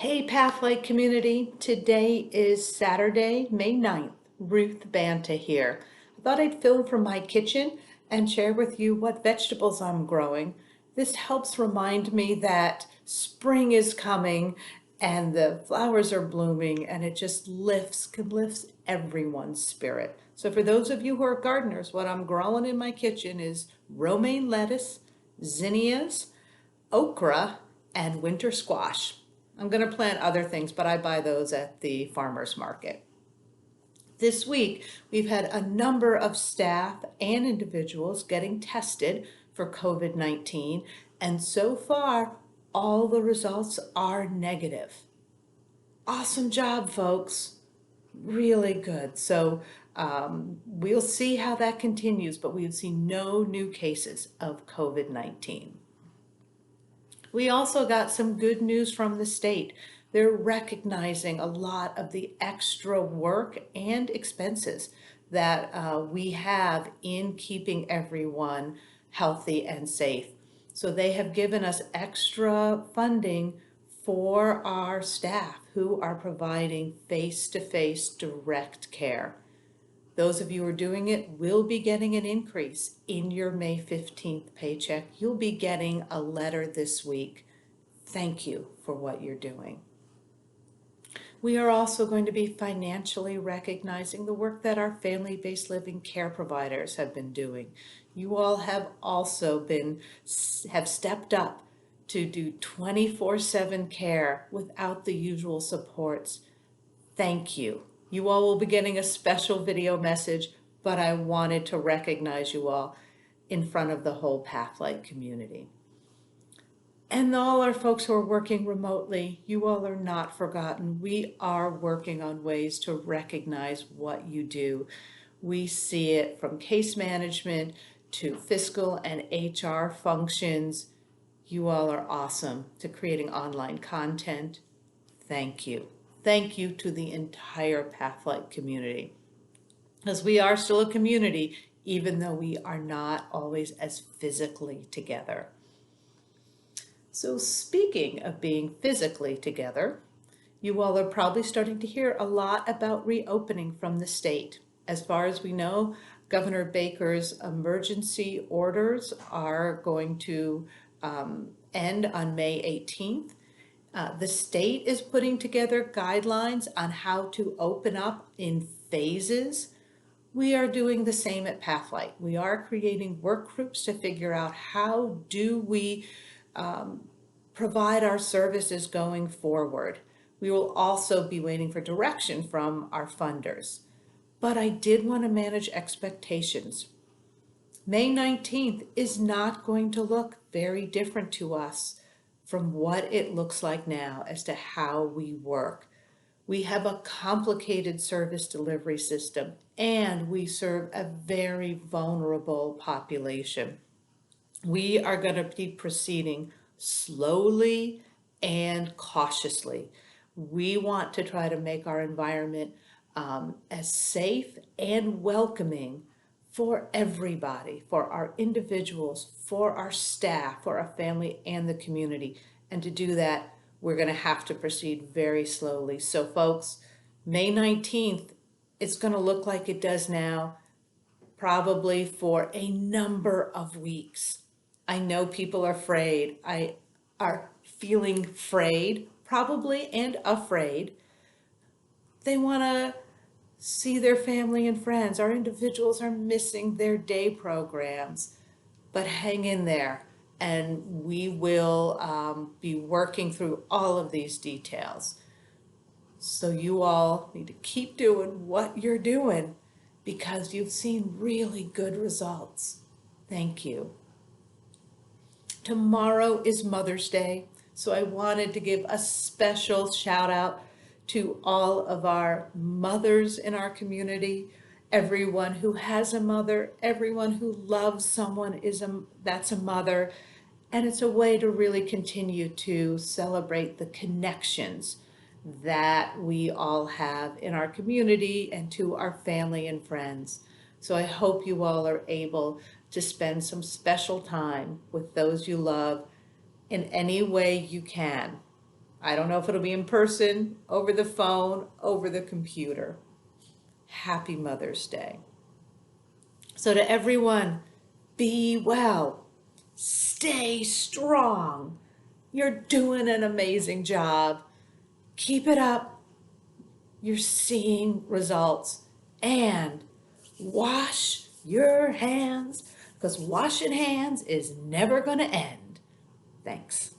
Hey Pathlight community, today is Saturday, May 9th. Ruth Banta here. I thought I'd film from my kitchen and share with you what vegetables I'm growing. This helps remind me that spring is coming and the flowers are blooming, and it just lifts everyone's spirit. So for those of you who are gardeners, what I'm growing in my kitchen is romaine lettuce, zinnias, okra, and winter squash. I'm going to plant other things, but I buy those at the farmer's market. This week, we've had a number of staff and individuals getting tested for COVID-19, and so far, all the results are negative. Awesome job, folks. Really good. So we'll see how that continues, but we've seen no new cases of COVID-19. We also got some good news from the state. They're recognizing a lot of the extra work and expenses that we have in keeping everyone healthy and safe. So they have given us extra funding for our staff who are providing face-to-face direct care. Those of you who are doing it will be getting an increase in your May 15th paycheck. You'll be getting a letter this week. Thank you for what you're doing. We are also going to be financially recognizing the work that our family-based living care providers have been doing. You all have also have stepped up to do 24/7 care without the usual supports. Thank you. You all will be getting a special video message, but I wanted to recognize you all in front of the whole Pathlight community. And all our folks who are working remotely, you all are not forgotten. We are working on ways to recognize what you do. We see it from case management to fiscal and HR functions. You all are awesome to creating online content. Thank you. Thank you to the entire Pathlight community, because we are still a community, even though we are not always as physically together. So speaking of being physically together, you all are probably starting to hear a lot about reopening from the state. As far as we know, Governor Baker's emergency orders are going to end on May 18th. The state is putting together guidelines on how to open up in phases. We are doing the same at Pathlight. We are creating work groups to figure out how do we provide our services going forward. We will also be waiting for direction from our funders. But I did want to manage expectations. May 19th is not going to look very different to us from what it looks like now as to how we work. We have a complicated service delivery system, and we serve a very vulnerable population. We are going to be proceeding slowly and cautiously. We want to try to make our environment as safe and welcoming for everybody, for our individuals, for our staff, for our family and the community. And to do that, we're going to have to proceed very slowly. So folks, May 19th, it's going to look like it does now, probably for a number of weeks. I know people are afraid. Are feeling frayed, probably, and afraid. They want to see their family and friends. Our individuals are missing their day programs, but hang in there, and we will be working through all of these details. So you all need to keep doing what you're doing because you've seen really good results. Thank you. Tomorrow is Mother's Day, so I wanted to give a special shout out to all of our mothers in our community, everyone who has a mother, everyone who loves someone that's a mother, and it's a way to really continue to celebrate the connections that we all have in our community and to our family and friends. So I hope you all are able to spend some special time with those you love in any way you can. I don't know if it'll be in person, over the phone, over the computer. Happy Mother's Day. So to everyone, be well, stay strong. You're doing an amazing job. Keep it up. You're seeing results. And wash your hands, because washing hands is never going to end. Thanks.